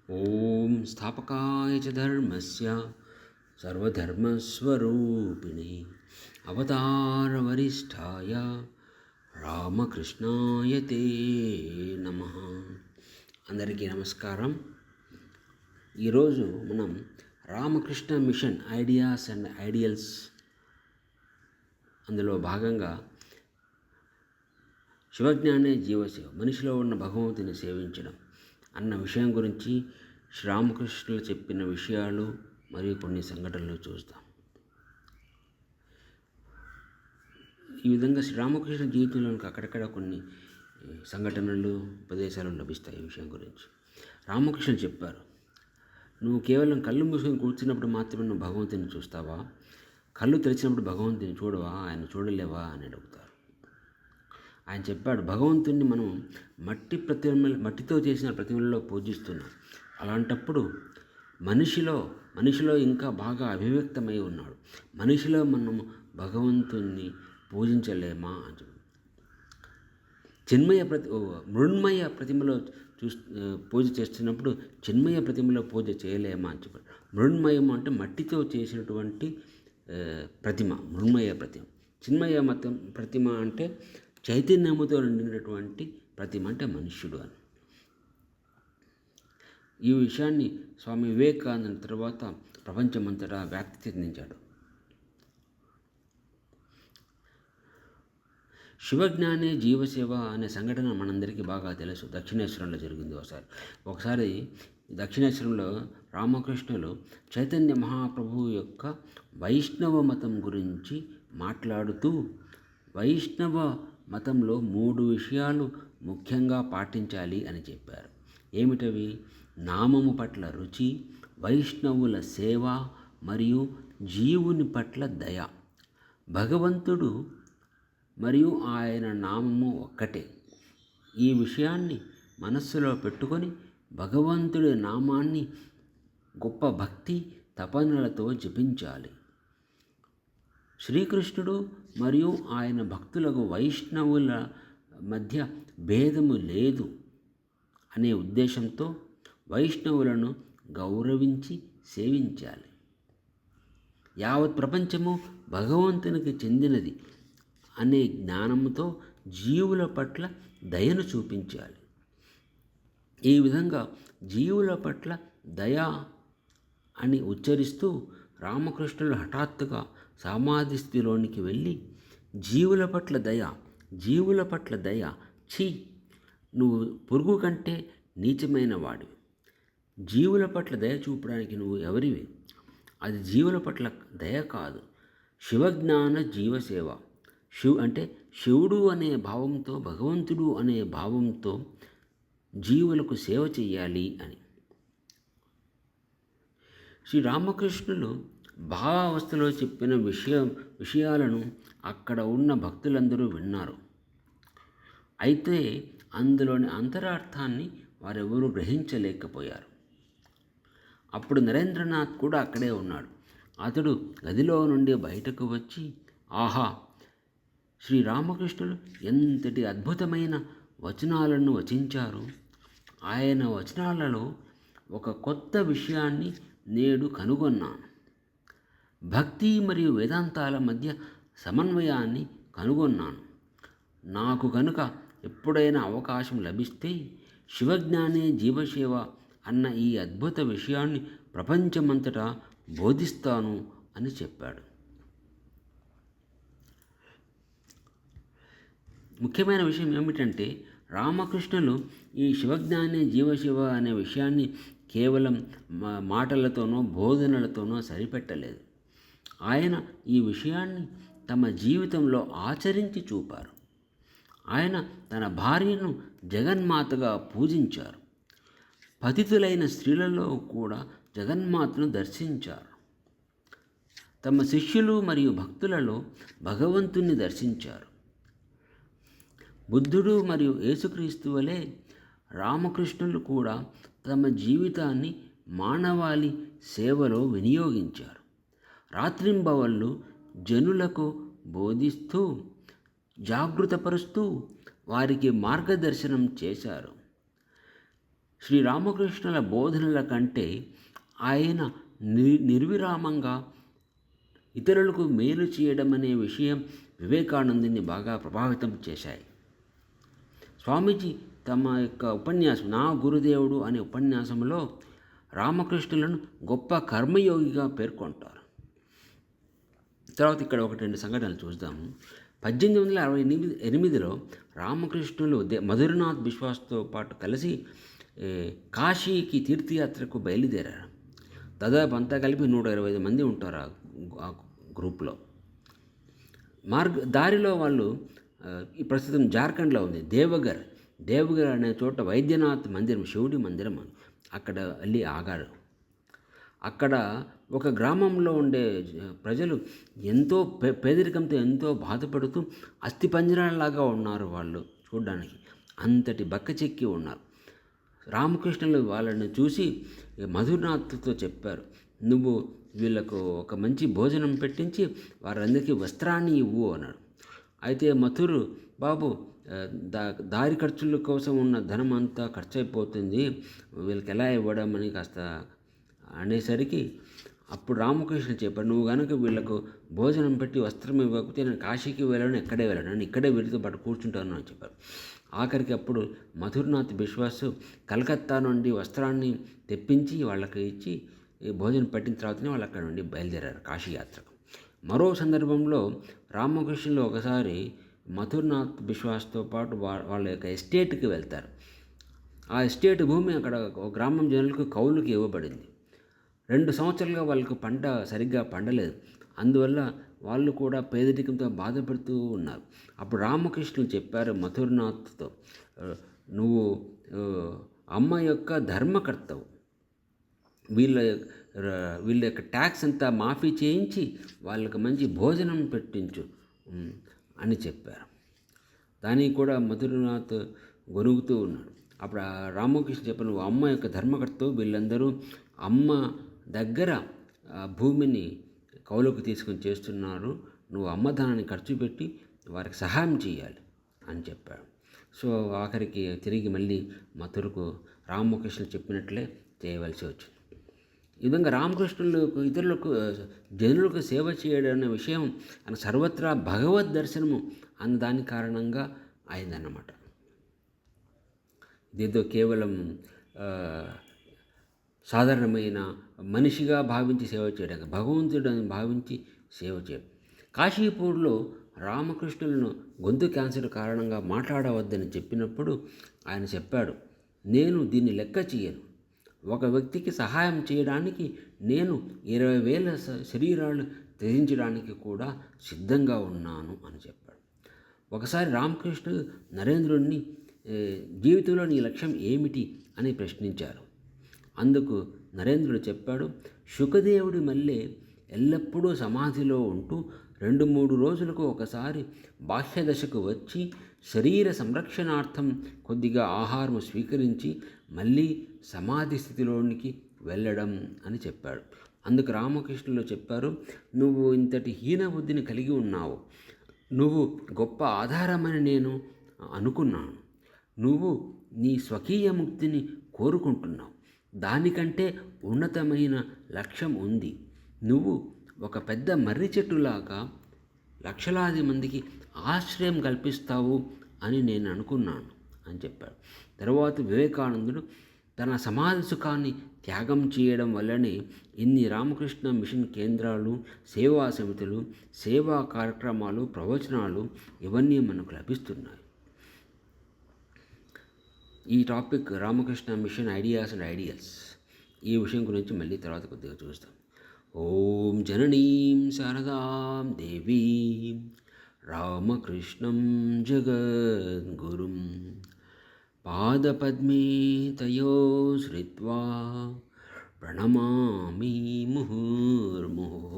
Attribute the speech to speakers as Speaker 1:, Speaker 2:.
Speaker 1: ఓం స్థాపకాయ చ ధర్మస్య సర్వధర్మస్వరూపిణే అవతారవరిష్ఠాయ రామకృష్ణాయ తే నమః. అందరికీ నమస్కారం. ఈరోజు మనం Ramakrishna mission ideas and ideals అందులో భాగంగా శివజ్ఞానే జీవసేవ, మనిషిలో ఉన్న భగవంతుని సేవించడం అన్న విషయం గురించి శ్రీరామకృష్ణులు చెప్పిన విషయాలు మరియు కొన్ని సంఘటనలు చూస్తాం. ఈ విధంగా శ్రీరామకృష్ణ జీవితంలో అక్కడక్కడ కొన్ని సంఘటనలు, ఉపదేశాలు లభిస్తాయి. ఈ విషయం గురించి రామకృష్ణులు చెప్పారు, నువ్వు కేవలం కళ్ళు మూసుకొని కూర్చున్నప్పుడు మాత్రమే నువ్వు భగవంతుని చూస్తావా? కళ్ళు తెరిచినప్పుడు భగవంతుని చూడవా? ఆయన చూడలేవా అని అడుగుతారు. ఆయన చెప్పాడు, భగవంతుణ్ణి మనం మట్టితో చేసిన ప్రతిమలలో పూజిస్తున్నాం. అలాంటప్పుడు మనిషిలో ఇంకా బాగా అభివ్యక్తమై ఉన్నాడు. మనిషిలో మనం భగవంతుణ్ణి పూజించలేమా అని చెప్పి మృణ్మయ ప్రతిమలో పూజ చేస్తున్నప్పుడు చిన్మయ ప్రతిమలో పూజ చేయలేమా అని చెప్పాడు. మృణ్మయం అంటే మట్టితో చేసినటువంటి ప్రతిమ, మృణ్మయ ప్రతిమ. చిన్మయ ప్రతిమ అంటే చైతన్యముతో నిండినటువంటి ప్రతిమ, అంటే మనుష్యుడు అని. ఈ విషయాన్ని స్వామి వివేకానంద తర్వాత ప్రపంచమంతటా వ్యాప్తి చెందించాడు. శివజ్ఞానే జీవసేవ అనే సంఘటన మనందరికీ బాగా తెలుసు. దక్షిణేశ్వరంలో జరిగింది. ఒకసారి దక్షిణేశ్వరంలో రామకృష్ణులు చైతన్య మహాప్రభువు యొక్క వైష్ణవ మతం గురించి మాట్లాడుతూ, వైష్ణవ మతంలో 3 విషయాలు ముఖ్యంగా పాటించాలి అని చెప్పారు. ఏమిటవి? నామము పట్ల రుచి, వైష్ణవుల సేవ మరియు జీవుని పట్ల దయ. భగవంతుడు మరియు ఆయన నామము ఒక్కటే. ఈ విషయాన్ని మనస్సులో పెట్టుకొని భగవంతుడి నామాన్ని గొప్ప భక్తి తపనలతో జపించాలి. శ్రీకృష్ణుడు మరియు ఆయన భక్తులకు వైష్ణవుల మధ్య భేదము లేదు అనే ఉద్దేశంతో వైష్ణవులను గౌరవించి సేవించాలి. యావత్ ప్రపంచము భగవంతునికి చెందినది అనే జ్ఞానంతో జీవుల పట్ల దయను చూపించాలి. ఈ విధంగా జీవుల పట్ల దయ అని ఉచ్చరిస్తూ రామకృష్ణులు హఠాత్తుగా సమాధి స్థితిలోనికి వెళ్ళి, జీవుల పట్ల దయ, ఛీ, నువ్వు పురుగు కంటే నీచమైన వాడివి. జీవుల పట్ల దయ చూపడానికి నువ్వు ఎవరివి? అది జీవుల పట్ల దయ కాదు, శివజ్ఞాన జీవసేవ. అంటే శివుడు అనే భావంతో, భగవంతుడు అనే భావంతో జీవులకు సేవ చెయ్యాలి అని. శ్రీరామకృష్ణులు భావావస్థలో చెప్పిన విషయాలను అక్కడ ఉన్న భక్తులందరూ విన్నారు. అయితే అందులోని అంతరార్థాన్ని వారెవరూ గ్రహించలేకపోయారు. అప్పుడు నరేంద్రనాథ్ కూడా అక్కడే ఉన్నాడు. అతడు గదిలో నుండి బయటకు వచ్చి, ఆహా, శ్రీరామకృష్ణులు ఎంతటి అద్భుతమైన వచనాలను వచించారు. ఆయన వచనాలలో ఒక కొత్త విషయాన్ని నేడు కనుగొన్నాను. భక్తి మరియు వేదాంతాల మధ్య సమన్వయాన్ని కనుగొన్నాను. నాకు కనుక ఎప్పుడైనా అవకాశం లభిస్తే శివజ్ఞానే జీవసేవ అన్న ఈ అద్భుత విషయాన్ని ప్రపంచమంతటా బోధిస్తాను అని చెప్పాడు. ముఖ్యమైన విషయం ఏమిటంటే, రామకృష్ణులు ఈ శివజ్ఞానే జీవశివ అనే విషయాన్ని కేవలం మాటలతోనో బోధనలతోనో సరిపెట్టలేదు. ఆయన ఈ విషయాన్ని తమ జీవితంలో ఆచరించి చూపారు. ఆయన తన భార్యను జగన్మాతగా పూజించారు. పతితులైన స్త్రీలలో కూడా జగన్మాతను దర్శించారు. తమ శిష్యులు మరియు భక్తులలో భగవంతుణ్ణి దర్శించారు. బుద్ధుడు మరియు యేసుక్రీస్తు వలె రామకృష్ణులు కూడా తమ జీవితాన్ని మానవాళి సేవలో వినియోగించారు. రాత్రింబవళ్ళు జనులకు బోధిస్తూ, జాగృతపరుస్తూ వారికి మార్గదర్శనం చేశారు. శ్రీరామకృష్ణుల బోధనల కంటే ఆయన నిర్విరామంగా ఇతరులకు మేలు చేయడం అనే విషయం వివేకానందుని బాగా ప్రభావితం చేశాయి. స్వామీజీ తమ యొక్క ఉపన్యాసం నా గురుదేవుడు అనే ఉపన్యాసంలో రామకృష్ణులను గొప్ప కర్మయోగిగా పేర్కొంటారు. తర్వాత ఇక్కడ 1-2 సంఘటనలు చూద్దాము. 1868లో రామకృష్ణులు మధురనాథ్ బిశ్వాస్తో పాటు కలిసి కాశీకి తీర్థయాత్రకు బయలుదేరారు. దాదాపు అంతా కలిపి 125 మంది ఉంటారు ఆ గ్రూప్లో. దారిలో వాళ్ళు ప్రస్తుతం జార్ఖండ్లో ఉంది దేవగర్ అనే చోట వైద్యనాథ్ మందిరం, శివుడి మందిరం, అక్కడ వెళ్ళి ఆగారు. అక్కడ ఒక గ్రామంలో ఉండే ప్రజలు ఎంతో పేదరికంతో ఎంతో బాధపడుతూ అస్థిపంజరాల్లాగా ఉన్నారు. వాళ్ళు చూడడానికి అంతటి బక్కచెక్కి ఉన్నారు. రామకృష్ణులు వాళ్ళని చూసి మధునాథ్తో చెప్పారు, నువ్వు వీళ్ళకు ఒక మంచి భోజనం పెట్టించి వారందరికీ వస్త్రాన్ని ఇవ్వు అన్నాడు. అయితే మథురు, బాబు దారి ఖర్చుల కోసం ఉన్న ధనం అంతా ఖర్చు అయిపోతుంది, వీళ్ళకి ఎలా ఇవ్వడం అని కాస్త అనేసరికి అప్పుడు రామకృష్ణ చెప్పారు, నువ్వు కనుక వీళ్ళకు భోజనం పెట్టి వస్త్రం ఇవ్వకపోతే నేను కాశీకి వెళ్ళను, ఎక్కడే వెళ్ళను, నేను ఇక్కడే వీళ్ళతో పాటు కూర్చుంటాను అని చెప్పారు. ఆఖరికి అప్పుడు మధురనాథ్ బిశ్వాస్ కలకత్తా నుండి వస్త్రాన్ని తెప్పించి వాళ్ళకి ఇచ్చి భోజనం పెట్టిన తర్వాతనే వాళ్ళు అక్కడ నుండి బయలుదేరారు కాశీయాత్రకు. మరో సందర్భంలో రామకృష్ణులు ఒకసారి మధురనాథ్ బిశ్వాస్తో పాటు వాళ్ళ యొక్క ఎస్టేట్కి వెళ్తారు. ఆ ఎస్టేట్ భూమి అక్కడ ఒక గ్రామం జనులకు కౌలుకి ఇవ్వబడింది. 2 సంవత్సరాలుగా వాళ్ళకు పంట సరిగ్గా పండలేదు. అందువల్ల వాళ్ళు కూడా పేదరికంతో బాధపడుతూ ఉన్నారు. అప్పుడు రామకృష్ణులు చెప్పారు మధురనాథ్తో, నువ్వు అమ్మ యొక్క ధర్మకర్తవు, వీళ్ళ యొక్క ట్యాక్స్ అంతా మాఫీ చేయించి వాళ్ళకి మంచి భోజనం పెట్టించు అని చెప్పారు. దానికి కూడా మధురనాథ్ గొరుగుతూ ఉన్నాడు. అప్పుడు రామకృష్ణ చెప్పారు, నువ్వు అమ్మ యొక్క ధర్మకర్తవు, వీళ్ళందరూ అమ్మ దగ్గర భూమిని కౌలుకు తీసుకొని చేస్తున్నారు, నువ్వు అమ్మధనాన్ని ఖర్చు పెట్టి వారికి సహాయం చేయాలి అని చెప్పాడు. సో ఆఖరికి తిరిగి మళ్ళీ మథురకు రామకృష్ణులు చెప్పినట్లే చేయవలసి వచ్చింది. ఈ విధంగా రామకృష్ణులు ఇతరులకు జనులకు సేవ చేయడం అనే విషయం ఆయన సర్వత్రా భగవద్ దర్శనము అన్న దాని కారణంగా అయిందన్నమాట. ఇదేదో కేవలం సాధారణమైన మనిషిగా భావించి సేవ చేయడం, భగవంతుడని భావించి సేవ చేయడం. కాశీపూర్లో రామకృష్ణులను గొంతు క్యాన్సర్ కారణంగా మాట్లాడవద్దని చెప్పినప్పుడు ఆయన చెప్పాడు, నేను దీన్ని లెక్క చేయను, ఒక వ్యక్తికి సహాయం చేయడానికి నేను 20,000 శరీరాలు త్యజించడానికి కూడా సిద్ధంగా ఉన్నాను అని చెప్పాడు. ఒకసారి రామకృష్ణుడు నరేంద్రుడిని జీవితంలో నీ లక్ష్యం ఏమిటి అని ప్రశ్నించారు. అందుకు నరేంద్రుడు చెప్పాడు, శుకదేవుడి మల్లె ఎల్లప్పుడూ సమాధిలో ఉంటూ 2-3 రోజులకు ఒకసారి బాహ్యదశకు వచ్చి శరీర సంరక్షణార్థం కొద్దిగా ఆహారం స్వీకరించి మళ్ళీ సమాధి స్థితిలోనికి వెళ్ళడం అని చెప్పాడు. అందుకు రామకృష్ణులు చెప్పారు, నువ్వు ఇంతటి హీన బుద్ధిని కలిగి ఉన్నావు, నువ్వు గొప్ప ఆధారమని నేను అనుకున్నాను, నువ్వు నీ స్వకీయ ముక్తిని కోరుకుంటున్నావు, దానికంటే ఉన్నతమైన లక్ష్యం ఉంది, నువ్వు ఒక పెద్ద మర్రి చెట్టులాగా లక్షలాది మందికి ఆశ్రయం కల్పిస్తావు అని నేను అనుకున్నాను అని చెప్పాడు. తర్వాత వివేకానందుడు తన సమాధి సుఖాన్ని త్యాగం చేయడం వల్లనే ఇన్ని రామకృష్ణ మిషన్ కేంద్రాలు, సేవా సమితులు, సేవా కార్యక్రమాలు, ప్రవచనాలు ఇవన్నీ మనకు లభిస్తున్నాయి. ఈ topic Ramakrishna mission ideas and ideals, ఈ విషయం గురించి మళ్ళీ తర్వాత కొద్దిగా చూస్తాం. ఓం జననీం శారదాం దేవీం రామకృష్ణం జగద్గురుం పాదపద్మే తయో శ్రిత్వా ప్రణమామి ముహుర్ముహుః.